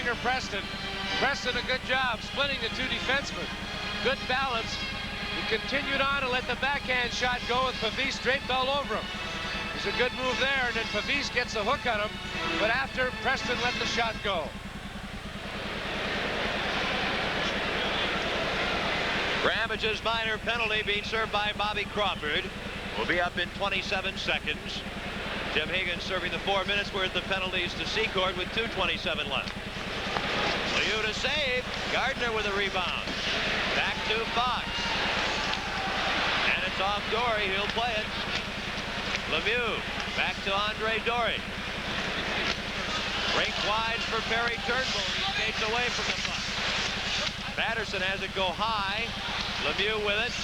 Springer Preston. Preston, a good job splitting the two defensemen. Good balance. He continued on and let the backhand shot go with Pavis draped all over him. It's a good move there, and then Pavis gets the hook on him, but after Preston let the shot go. Ramage's minor penalty being served by Bobby Crawford will be up in 27 seconds. Jim Higgins serving the 4 minutes worth of penalties to Secord with 2:27 left. Lemieux to save. Gardner with a rebound. Back to Fox. And it's off Dory. He'll play it. Lemieux back to Andre Dory. Rink wide for Perry Turnbull. He skates away from the puck. Patterson has it go high. Lemieux with it.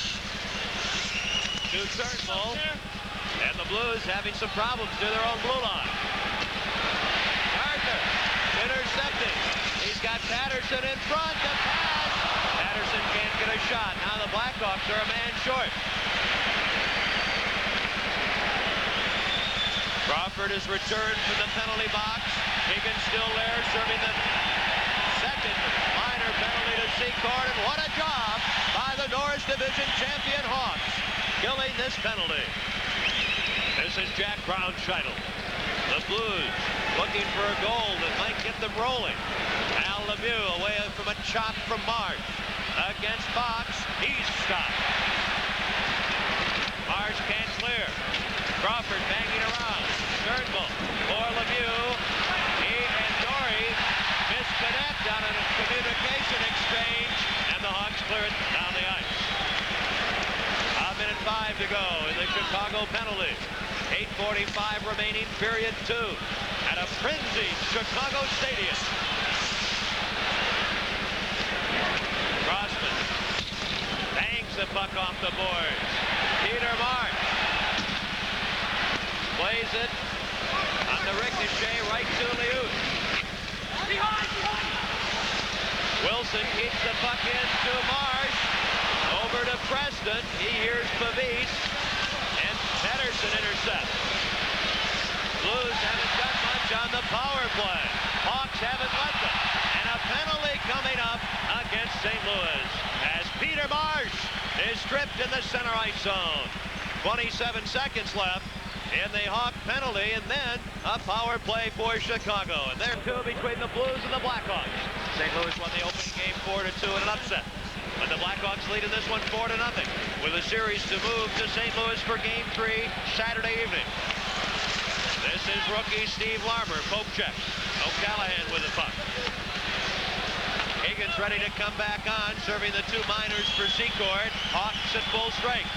To Turnbull. And the Blues having some problems near their own blue line. Gardner intercepted. He's got Patterson in front. The pass. Patterson can't get a shot. Now the Blackhawks are a man short. Crawford is returned from the penalty box. Higgins still there, serving the second minor penalty to Secord. And what a job by the Norris Division champion Hawks, killing this penalty. This is Jack Brown-Scheidel. The Blues looking for a goal that might get them rolling. Al Lemieux away from a chop from Marsh. Against Fox, he's stopped. Marsh can't clear. Crawford banging around. Turnbull for Lemieux. He and Dory misconnect on a communication exchange, and the Hawks clear it down the ice. 1:05 to go in the Chicago penalty. 8:45 remaining, period 2 at a frenzied Chicago stadium. Crossman bangs the puck off the boards. Peter Marsh plays it on the ricochet right to Lemieux. Wilson keeps the puck in to Marsh. Over to Preston. He hears Pavis. And Patterson intercepts. Blues haven't done much on the power play. Hawks haven't let them. And a penalty coming up against St. Louis as Peter Marsh is stripped in the center ice zone. 27 seconds left in the Hawk penalty, and then a power play for Chicago. And there two between the Blues and the Blackhawks. St. Louis won the opening game 4-2 in an upset. But the Blackhawks lead in this one 4-0 with a series to move to St. Louis for Game 3 Saturday evening. This is rookie Steve Larmer. Poke checks. O'Callahan with the puck. Higgins ready to come back on, serving the two minors for Secord. Hawks at full strength.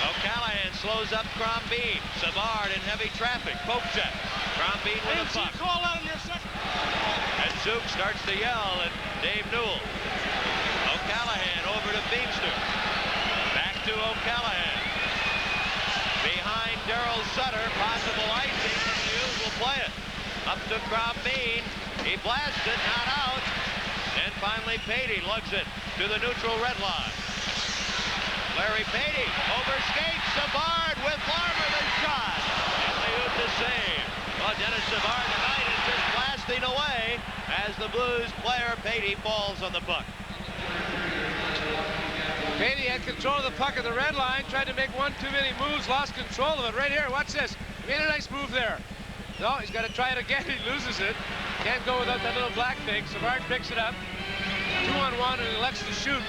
O'Callahan slows up Crombeen. Savard in heavy traffic. Poke check. Crombeen with the puck. And Zook starts to yell at Dave Newell. O'Callahan over to Beamster. Back to O'Callahan. Behind Darryl Sutter. Possible icing. Hughes will play it. Up to Crombeen. He blasts it. Not out. And finally Patey lugs it to the neutral red line. Larry Patey over skates. Savard with Larmer the shot. And Hughes the save. Well, Dennis Savard tonight is just blasting away as the Blues player Patey falls on the puck. Patey had control of the puck at the red line, tried to make one too many moves, lost control of it. Right here, watch this. He made a nice move there. No, he's got to try it again. He loses it. Can't go without that little black thing. Savard picks it up. 2-on-1, and elects to shoot.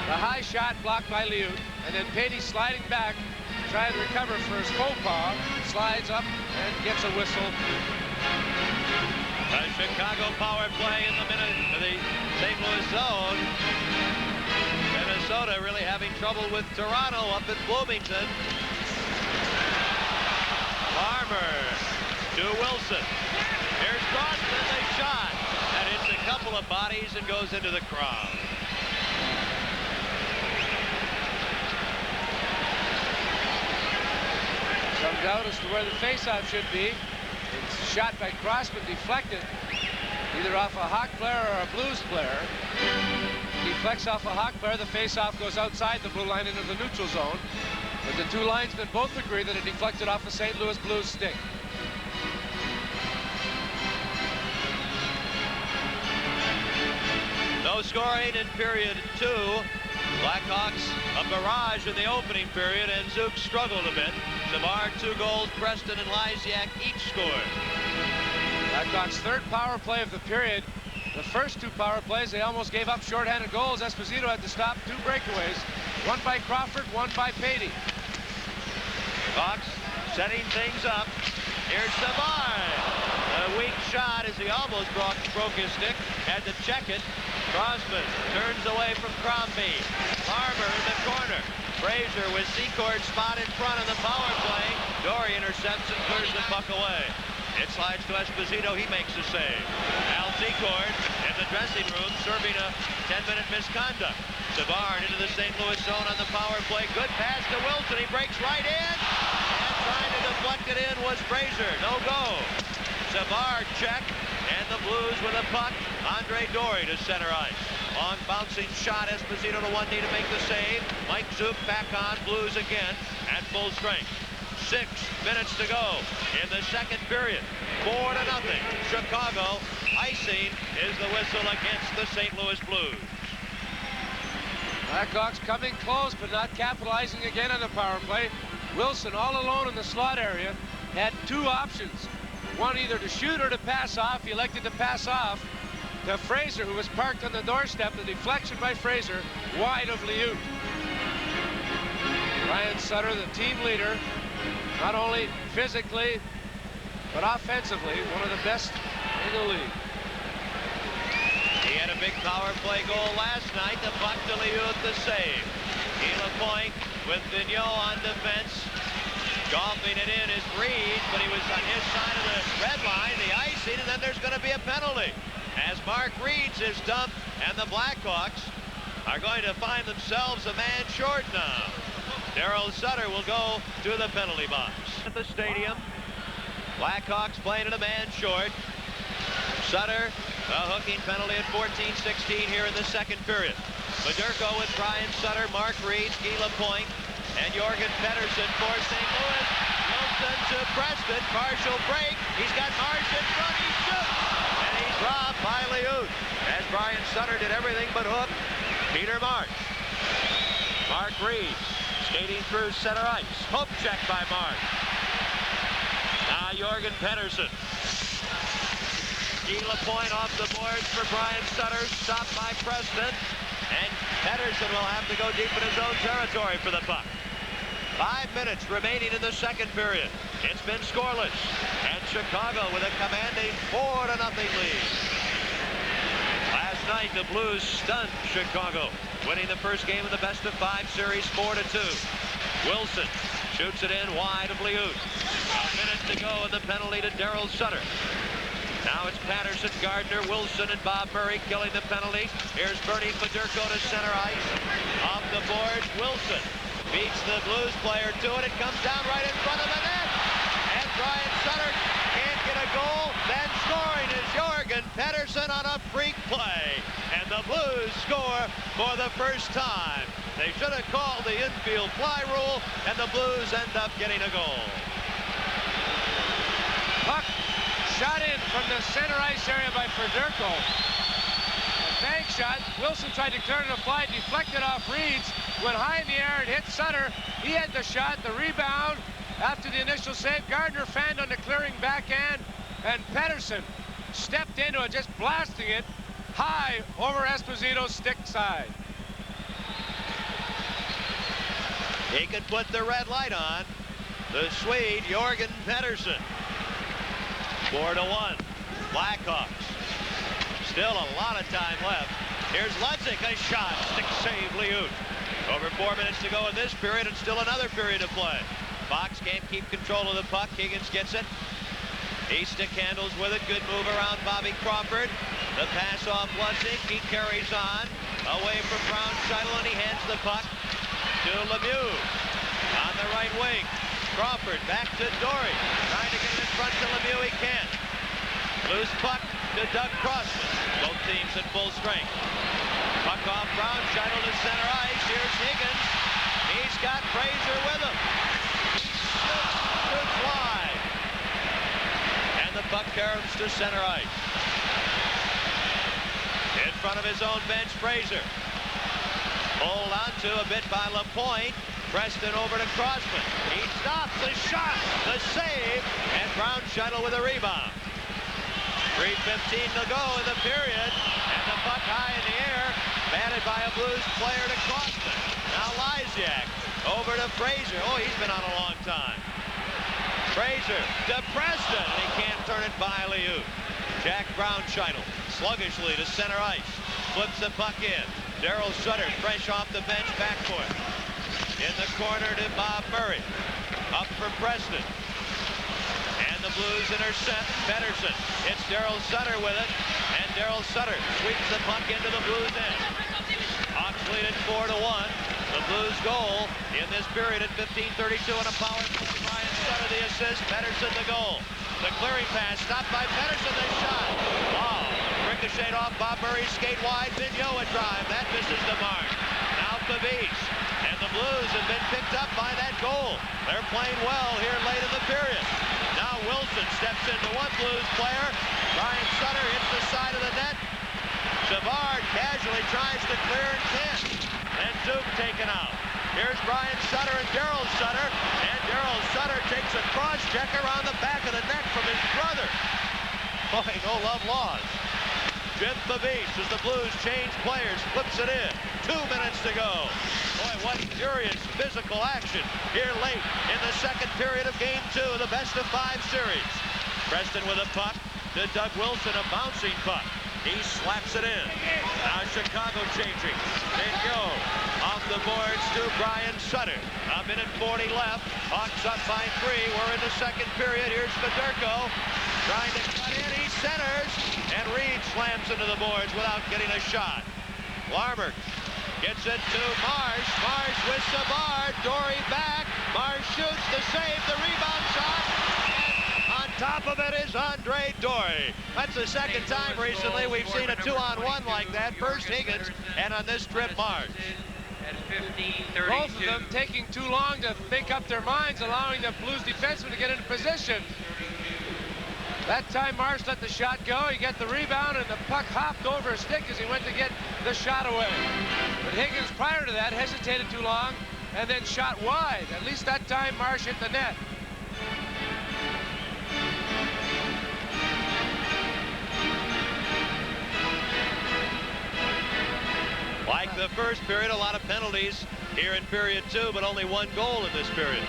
The high shot blocked by Liut, and then Patey sliding back, trying to recover for his faux pas, slides up and gets a whistle. A Chicago power play in the St. Louis zone. Minnesota really having trouble with Toronto up in Bloomington. Farmer to Wilson. Here's Crossman, the shot. That hits a couple of bodies and goes into the crowd. Some doubt as to where the faceoff should be. It's shot by Crossman, deflected, either off a Hawk player or a Blues player. Deflects off a Hawk player, the faceoff goes outside the blue line into the neutral zone. But the two linesmen both agree that it deflected off a St. Louis Blues stick. No scoring in period 2. Blackhawks a barrage in the opening period, and Zook struggled a bit. Savard 2 goals, Preston and Lysiak each scored. Blackhawks' third power play of the period. The first 2 power plays, they almost gave up shorthanded goals. Esposito had to stop 2 breakaways. One by Crawford, one by Patey. Hawks setting things up. Here's Savard. A weak shot as he almost broke his stick. Had to check it. Crosman turns away from Crombie. Farmer in the corner. Fraser with Secord spot in front of the power play. Dory intercepts and clears the puck away. It slides to Esposito. He makes the save. Al Secord in the dressing room serving a 10-minute misconduct. Savard into the St. Louis zone on the power play. Good pass to Wilson. He breaks right in. And trying to deflect it in was Fraser. No go. Savard check. And the Blues with a puck. Andre Dory to center ice. Long bouncing shot. Esposito to one knee to make the save. Mike Zook back on. Blues again at full strength. 6 minutes to go in the second period. 4-0. Chicago. Icing is the whistle against the St. Louis Blues. Blackhawks coming close, but not capitalizing again on the power play. Wilson all alone in the slot area had 2 options. One either to shoot or to pass off. He elected to pass off to Fraser, who was parked on the doorstep. The deflection by Fraser, wide of Liut. Brian Sutter, the team leader, not only physically, but offensively, one of the best in the league. He had a big power play goal last night. The puck to Liut, the save. Gila Point with Vigneault on defense. Golfing it in is Reed, but he was on his side of the red line, the icing, and then there's going to be a penalty. As Mark Reed's is dumped, and the Blackhawks are going to find themselves a man short now. Daryl Sutter will go to the penalty box. At the stadium, Blackhawks playing at a man short. Sutter, a hooking penalty at 14-16 here in the second period. Federico with Brian Sutter, Mark Reed, Gila Point, and Jorgen Pettersson for St. Louis. Wilson to Preston, partial break. He's got Marsh in front, he shoots, and he's robbed by Liut. As Brian Sutter did everything but hook Peter Marsh. Mark Reed skating through center ice. Hope check by Marsh. Now Jorgen Pettersson. Gila Point off the boards for Brian Sutter, stopped by Preston, and Pettersson will have to go deep in his own territory for the puck. 5 minutes remaining in the second period. It's been scoreless, and Chicago with a commanding 4-0 lead. Last night, the Blues stunned Chicago, winning the first game of the best-of-5 series 4-2. Wilson shoots it in wide of Liut. A minute to go, and the penalty to Daryl Sutter. Now it's Patterson, Gardner, Wilson, and Bob Murray killing the penalty. Here's Bernie Federico to center ice. Off the board, Wilson beats the Blues player to it. It comes down right in front of the net. And Brian Sutter can't get a goal. Then scoring is Jorgen Pettersson on a freak play. And the Blues score for the first time. They should have called the infield fly rule, and the Blues end up getting a goal. Puck shot in from the center ice area by Federico. A bank shot. Wilson tried to clear it to fly, deflected off Reeds, went high in the air and hit Sutter. He had the shot, the rebound after the initial save. Gardner fanned on the clearing backhand, and Pettersson stepped into it, just blasting it high over Esposito's stick side. He could put the red light on. The Swede, Jorgen Pettersson. 4-1. Blackhawks. Still a lot of time left. Here's Ludzik, a shot. Stick save, Liut. Over 4 minutes to go in this period, and still another period to play. Fox can't keep control of the puck. Higgins gets it. He stick handles with it. Good move around Bobby Crawford. The pass off Ludzik. He carries on. Away from Brown Shuttle, and he hands the puck to Lemieux. On the right wing. Crawford back to Dory. Trying to get it in front to Lemieux. He can't. Loose puck to Doug Crossman. Both teams at full strength. Puck off Brown. Shuttle to center ice. Here's Higgins. He's got Fraser with him. Shoots wide. And the puck comes to center ice. In front of his own bench, Fraser. Hold on to a bit by LaPointe. Preston over to Crossman. He stops the shot, the save, and Brown Shuttle with a rebound. 3:15 to go in the period, and the puck high in the air, batted by a Blues player to Crossman. Now Lysiak over to Fraser. Oh, he's been on a long time. Fraser to Preston. He can't turn it by Liu. Jack Brown Shuttle sluggishly to center ice. Flips the puck in. Daryl Sutter fresh off the bench, backcourt. In the corner to Bob Murray. Up for Preston. And the Blues intercept Pedersen. It's Daryl Sutter with it. And Daryl Sutter sweeps the puck into the Blues end. Hawks lead it 4-1. The Blues goal in this period at 15:32 on a power play. Brian Sutter the assist. Pedersen the goal. The clearing pass stopped by Pedersen. The shot. Wow. Ricocheted off Bob Murray's skate wide. Vigneault a drive. That misses the mark. Now Pavis. And the Blues have been picked up by that goal. They're playing well here late in the period. Now Wilson steps into one Blues player. Brian Sutter hits the side of the net. Savard casually tries to clear and can't. And Duke taken out. Here's Brian Sutter and Daryl Sutter. And Daryl Sutter takes a cross-check around the back of the neck from his brother. Boy, no love lost. Jim Pavis, as the Blues change players, flips it in. 2 minutes to go. Boy, what furious physical action here late in the second period of Game 2 of the best-of-5 series. Preston with a puck to Doug Wilson, a bouncing puck. He slaps it in. Now Chicago changing. Vigneault off the boards to Brian Sutter. A minute 40 left. Hawks up by 3. We're in the second period. Here's Fedorko trying to cut in. He centers. And Reed slams into the boards without getting a shot. Larmer gets it to Marsh. Marsh with Savard. Dory back. Marsh shoots the save. The rebound shot. On top of it is Andre Dory. That's the second time recently we've seen a 2-on-1 like that. First Higgins, and on this trip, Marsh. Both of them taking too long to make up their minds, allowing the Blues defenseman to get into position. That time Marsh let the shot go. He got the rebound, and the puck hopped over his stick as he went to get the shot away. But Higgins, prior to that, hesitated too long and then shot wide. At least that time Marsh hit the net. Like the first period, a lot of penalties here in period 2, but only 1 goal in this period.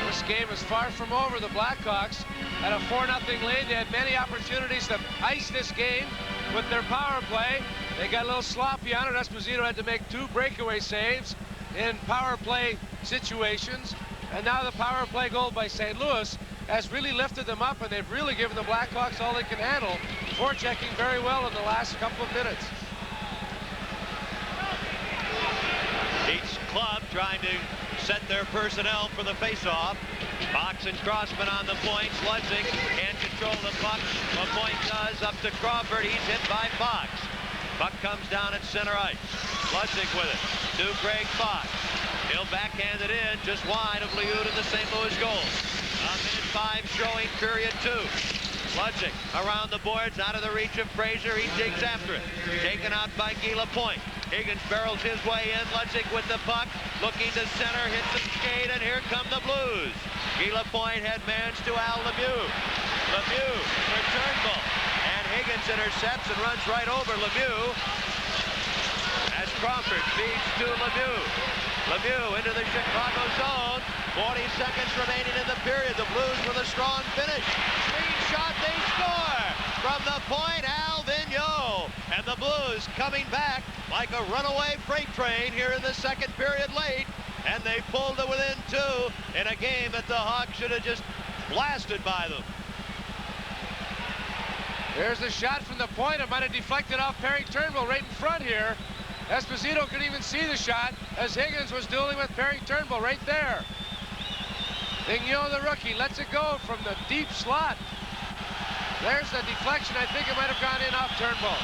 This game is far from over. The Blackhawks had a 4-0 lead. They had many opportunities to ice this game with their power play. They got a little sloppy on it. Esposito had to make 2 breakaway saves in power play situations. And now the power play goal by St. Louis has really lifted them up, and they've really given the Blackhawks all they can handle, forechecking very well in the last couple of minutes. Each club trying to set their personnel for the face-off. Fox and Crossman on the points. Ludwig can't control the puck. LaPointe does, up to Crawford. He's hit by Fox. Puck comes down at center ice. Ludwig with it to Greg Fox. He'll backhand it in just wide of Liud in the St. Louis goal. A minute 5 showing period 2. Ludwig around the boards, out of the reach of Fraser. He digs after it. Taken out by Guy Lapointe. Higgins barrels his way in. Ludwig with the puck, looking to center, hits the skate, and here come the Blues. Guy Lapointe had managed to Al Lemieux. Lemieux for Turnbull. And Higgins intercepts and runs right over Lemieux as Crawford feeds to Lemieux. Lemieux into the Chicago zone. 40 seconds remaining in the period. The Blues with a strong finish. Screen shot, they score! From the point, Al Vigneault. And the Blues coming back like a runaway freight train here in the second period late. And they pulled it within 2 in a game that the Hawks should have just blasted by them. There's the shot from the point. It might have deflected off Perry Turnbull right in front here. Esposito couldn't even see the shot as Higgins was dueling with Perry Turnbull right there. Vigneault, the rookie, lets it go from the deep slot. There's the deflection. I think it might have gone in off Turnbull.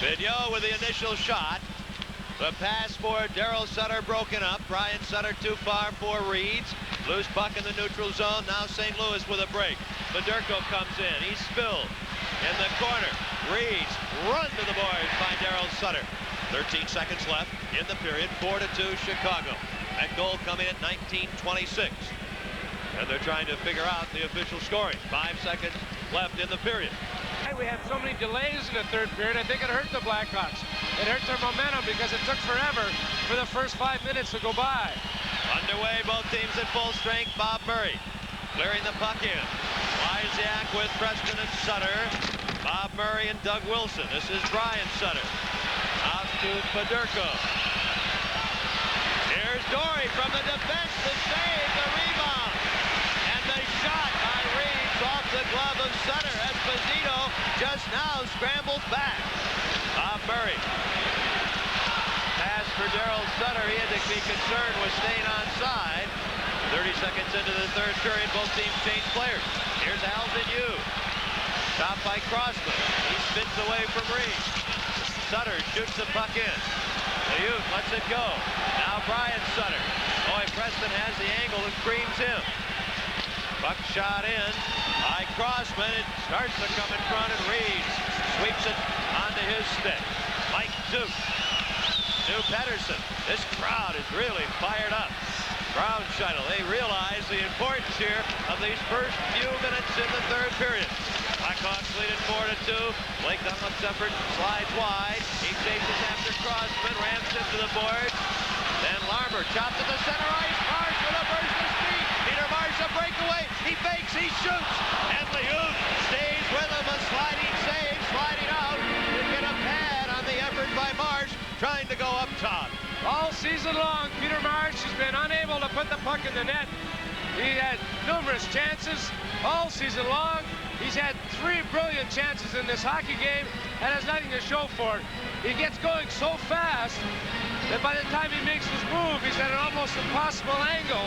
Vigneault with the initial shot. The pass for Daryl Sutter broken up. Brian Sutter too far for Reeds. Loose puck in the neutral zone. Now St. Louis with a break. Fedorko comes in. He's spilled. in the corner. Reeds run to the boards by Darryl Sutter. 13 seconds left in the period. 4-2 Chicago. That goal coming at 19:26. And they're trying to figure out the official scoring. 5 seconds left in the period. We had so many delays in the third period. I think it hurt the Blackhawks. It hurt their momentum because it took forever for the first 5 minutes to go by. Underway, both teams at full strength. Bob Murray clearing the puck in. Wysiak with Preston and Sutter. Bob Murray and Doug Wilson. This is Brian Sutter. Out to Fedorko. Here's Dory from the defense to save the rebound. And the shot by Reeves off the glove of Sutter. Esposito just now scrambles back. Bob Murray. Pass for Darryl Sutter. He had to be concerned with staying onside. 30 seconds into the third period, both teams change players. Here's Alvin Yu. Stopped by Crossman. He spins away from Reeves. Sutter shoots the puck in. Liut lets it go. Now Brian Sutter. Boy, Preston has the angle and creams him. Puck shot in by Crossman. It starts to come in front, and Reeves sweeps it onto his stick. Mike Zook. Stu Pedersen. This crowd is really fired up. Brown Shuttle. They realize the importance here of these first few minutes in the third period. Blackhawks lead at 4-2. Blake Dunlap's effort slides wide. He chases after Crossman, rams into the board. Then Larmer chopped to the center ice. Marsh with a burst of speed. Peter Marsh a breakaway. He fakes, he shoots. And Liut stays with him. A sliding save, sliding out to get a pad on the effort by Marsh, trying to go up top. All season long, Peter Marsh has been unable to put the puck in the net. He had numerous chances all season long. He's had 3 brilliant chances in this hockey game and has nothing to show for it. He gets going so fast that by the time he makes his move, he's at an almost impossible angle,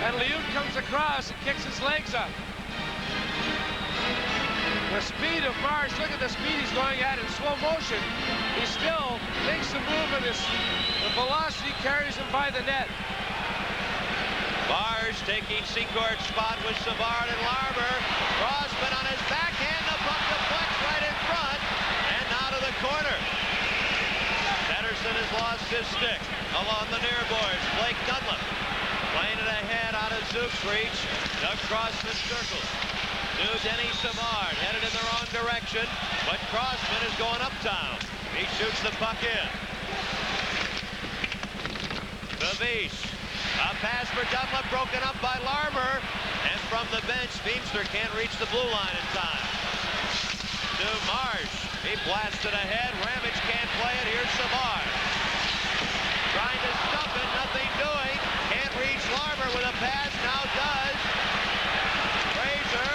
and Liut comes across and kicks his legs up. The speed of Marsh, look at the speed he's going at in slow motion. He still makes the move, and the velocity carries him by the net. Marsh taking Secourt's spot with Savard and Larmer. Crossman on his backhand. The puck deflects right in front and out of the corner. Pedersen has lost his stick along the near boards. Blake Dunlap playing it ahead out of Zook's reach. Doug Crossman circles. To Denny Savard, headed in the wrong direction, but Crossman is going uptown. He shoots the puck in. Pavis. A pass for Dunlap, broken up by Larmer. And from the bench, Beamster can't reach the blue line in time. To Marsh. He blasted ahead. Ramage can't play it. Here's Savard. Trying to stuff it, nothing doing. Can't reach Larmer with a pass. Now does. Fraser.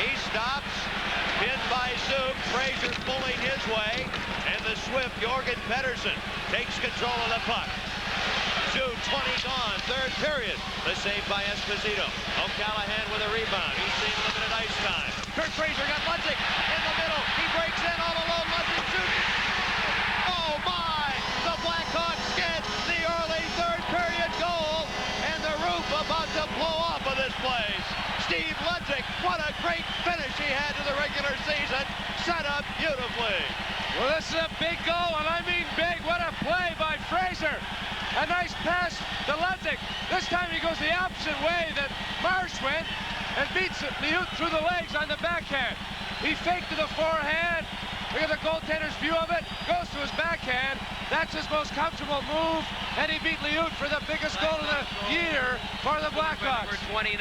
He stops. Pinned by Zook. Fraser pulling his way. And the swift Jorgen Pedersen takes control of the puck. 2:20 gone, third period. The save by Esposito. O'Callahan with a rebound. He's seen limited ice time. Kurt Fraser got Ludzik in the middle. He breaks in all alone. Ludzik shoots. Oh my! The Blackhawks get the early third period goal, and the roof about to blow off of this place. Steve Ludzik, what a great finish he had to the regular season. Set up beautifully. Well, this is a big goal, and I mean big. What a play by Fraser. A nice pass to Ludzik. This time he goes the opposite way that Marsh went and beats Liut through the legs on the backhand. He faked to the forehand. Look at the goaltender's view of it. Goes to his backhand. That's his most comfortable move. And he beat Liut for the biggest goal of the year for the Blackhawks. Number 29,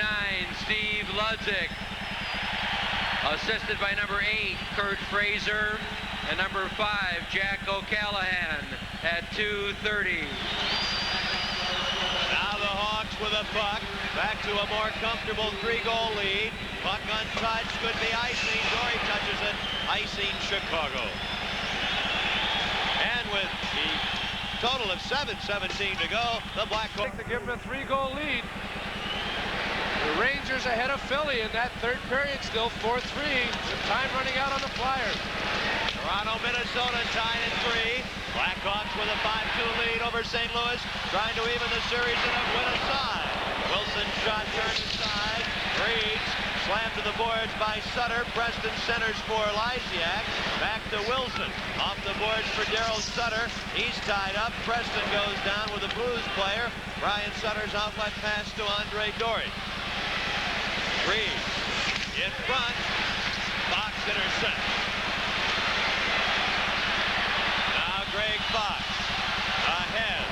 Steve Ludzik. Assisted by number 8, Kurt Fraser. And number 5, Jack O'Callahan at 2:30. Now the Hawks with a puck. Back to a more comfortable 3-goal lead. Puck untouched, could be icing. Dory touches it, icing Chicago. And with the total of 7:17 to go, the Blackhawks To give him a 3-goal lead. The Rangers ahead of Philly in that third period, still 4-3. With time running out on the Flyers. Toronto, Minnesota tied at 3. Blackhawks with a 5-2 lead over St. Louis, trying to even the series and win a side. Wilson's shot turned aside. Reeves Slammed to the boards by Sutter. Preston centers for Lysiak. Back to Wilson. Off the boards for Daryl Sutter. He's tied up. Preston goes down with a Blues player. Brian Sutter's outlet pass to Andre Dory. Reed in front. Fox intercepts. Now Greg Fox ahead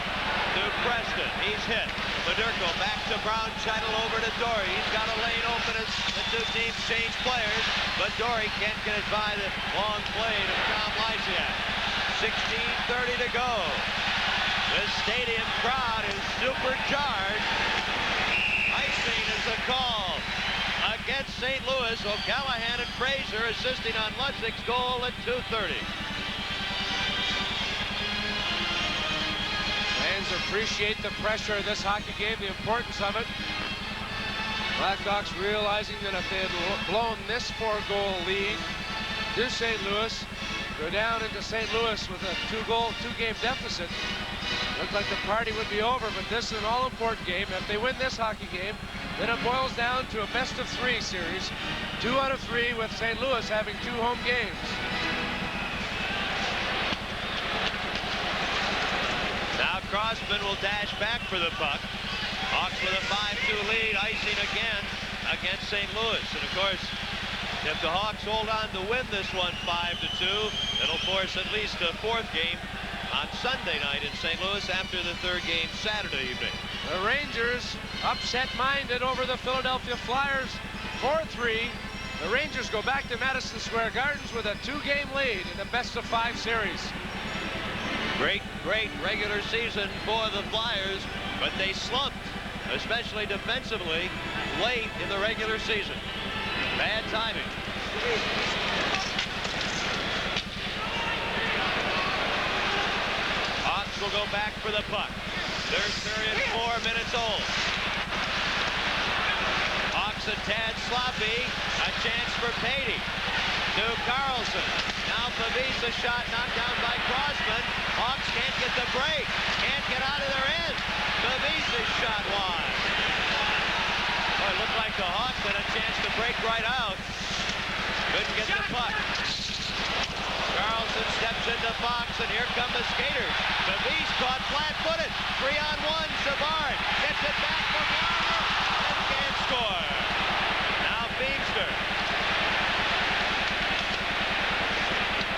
to Preston. He's hit. Fedorko back to Brown. Chidle over to Dory. He's got a lane open as the two teams change players, but Dory can't get it by the long play to Tom Lysiak. 16:30 to go. The stadium crowd is supercharged. Icing is the call against St. Louis. O'Callahan and Fraser assisting on Ludzik's goal at 2:30. Fans appreciate the pressure of this hockey game, the importance of it. Blackhawks realizing that if they had blown this 4-goal lead to St. Louis, go down into St. Louis with a two-game deficit, looked like the party would be over, but this is an all-important game. If they win this hockey game, then it boils down to a best-of-3 series, 2 out of 3 with St. Louis having 2 home games. Now Crossman will dash back for the puck. Hawks with a 5-2 lead, icing again against St. Louis. And of course, if the Hawks hold on to win this one 5-2, it'll force at least a 4th game on Sunday night in St. Louis after the 3rd game Saturday evening. The Rangers upset-minded over the Philadelphia Flyers 4-3. The Rangers go back to Madison Square Gardens with a 2-game lead in the best-of-5 series. Great regular season for the Flyers, but they slumped, especially defensively, late in the regular season. Bad timing. Hawks will go back for the puck. 3rd period, 4 minutes old. Hawks a tad sloppy. A chance for Patey. To Carlson. Now Pavis, a shot knocked down by Crossman. Hawks can't get the break. Can't get out of their end. Pavis' shot wide. Well, it looked like the Hawks had a chance to break right out. Couldn't get the puck. Carlson steps into Fox, and here come the skaters. Pavis caught flat-footed. 3-on-1. Savard gets it back from Larmer and can't score. Now Beamster.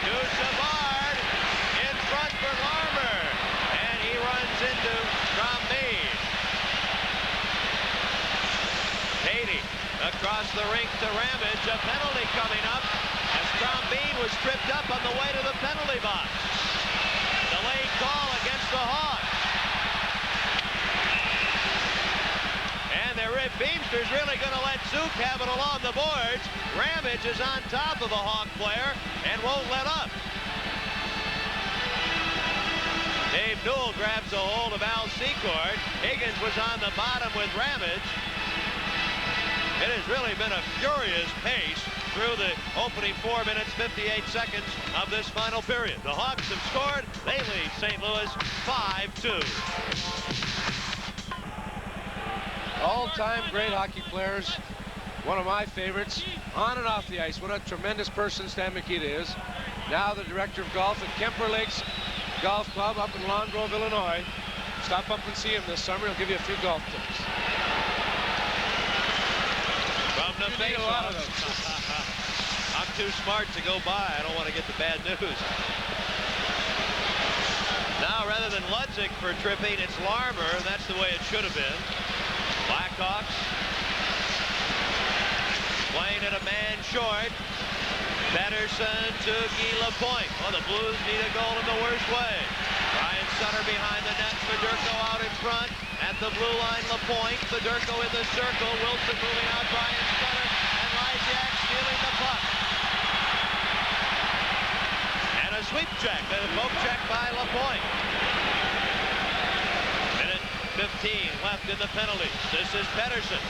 To Savard. In front for Larmer. And he runs into Trombine. Patey across the rink to Ramage. A penalty coming up as Trombine was tripped up on the way to the penalty box. Delayed call against the Hawks. And Beamster's really going to let Zook have it along the boards. Ramage is on top of a Hawk player and won't let up. Dave Newell grabs a hold of Al Secord. Higgins was on the bottom with Ramage. It has really been a furious pace through the opening 4 minutes, 58 seconds of this final period. The Hawks have scored. They lead St. Louis 5-2. All-time great hockey players. One of my favorites on and off the ice. What a tremendous person Stan Mikita is. Now the director of golf at Kemper Lakes Golf Club up in Lawn Grove, Illinois. Stop up and see him this summer. He'll give you a few golf tips. From the face-off. I'm too smart to go by. I don't want to get the bad news. Now, rather than Ludzik for tripping, it's Larmer. That's the way it should have been. Blackhawks playing at a man short. Pedersen to Guy Lapointe. Oh, the Blues need a goal in the worst way. Brian Sutter behind the net. Fedorko out in front. At the blue line, Lapointe. Fedorko in the circle. Wilson moving out Brian Sutter. And Lysiak stealing the puck. And a sweep check. And a poke check by Lapointe. Minute 15 left in the penalties. This is Pedersen.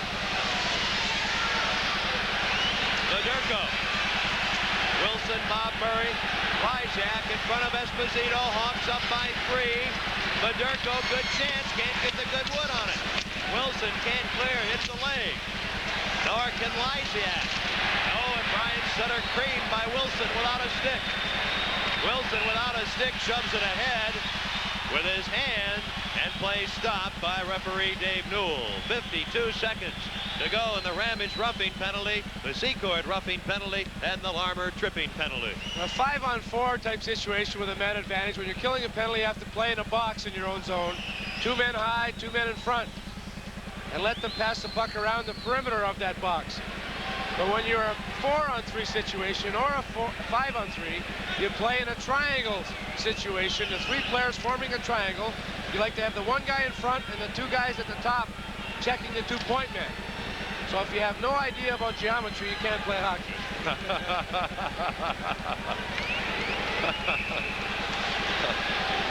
Fedorko. Wilson, Bob Murray, Lysiak in front of Esposito. Hawks up by 3. Fedorko, good chance. Can't get the good wood on it. Wilson can't clear. Hits the leg. Nor can Lysiak. Oh, and Brian Sutter creamed by Wilson without a stick. Wilson without a stick shoves it ahead with his hand, and play stopped by referee Dave Newell. 52 seconds to go in the Ramage roughing penalty, the Secord roughing penalty, and the Larmer tripping penalty. A 5-on-4 type situation with a man advantage. When you're killing a penalty, you have to play in a box in your own zone. 2 men high, 2 men in front, and let them pass the puck around the perimeter of that box. But when you're a 4-on-3 situation or a 5-on-3, you play in a triangle situation. The 3 players forming a triangle. You like to have the 1 guy in front and the 2 guys at the top checking the 2-point man. So if you have no idea about geometry, you can't play hockey.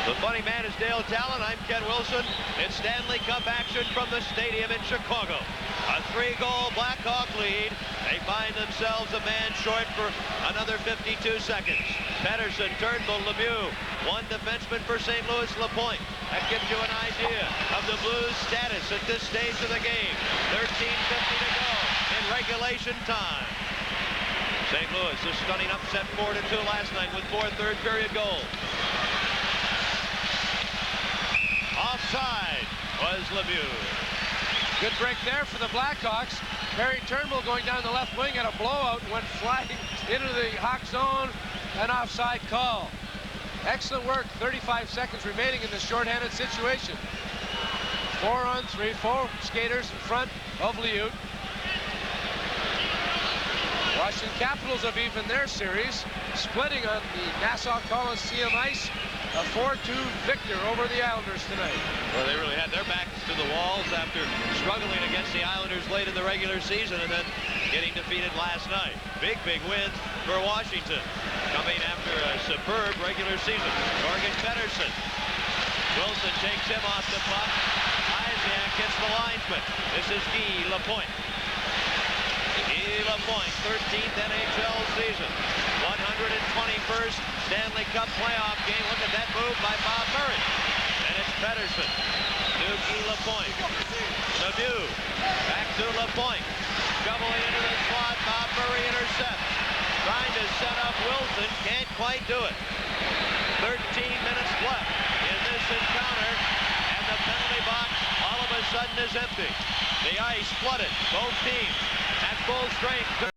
The funny man is Dale Talon. I'm Ken Wilson. It's Stanley Cup action from the stadium in Chicago. A 3-goal Blackhawk lead. They find themselves a man short for another 52 seconds. Pedersen, Turnbull, Lemieux. 1 defenseman for St. Louis, Lapointe. That gives you an idea of the Blues' status at this stage of the game. 13:50 to go in regulation time. St. Louis, a stunning upset 4-2 last night with 4 third-period goals. Offside was Lemieux. Good break there for the Blackhawks. Perry Turnbull going down the left wing at a blowout and went flying into the Hawk zone. An offside call. Excellent work. 35 seconds remaining in this shorthanded situation. 4-on-3, 4 skaters in front of Liut. Washington Capitals have evened their series, splitting on the Nassau Coliseum ice. A 4-2 victor over the Islanders tonight. Well, they really had their backs to the walls after struggling against the Islanders late in the regular season and then getting defeated last night. Big win for Washington, coming after a superb regular season. Jorgen Pedersen. Wilson takes him off the puck. Isaac gets the linesman. This is Guy Lapointe. Guy Lapointe, 13th NHL season. 121st Stanley Cup playoff game. Look at that move by Bob Murray. And it's Pedersen to Guy Lapointe. Lemieux back to Lapointe. Shoveling into the slot. Bob Murray intercepts. Trying to set up Wilson. Can't quite do it. 13 minutes left in this encounter. And the penalty box all of a sudden is empty. The ice flooded. Both teams at full strength.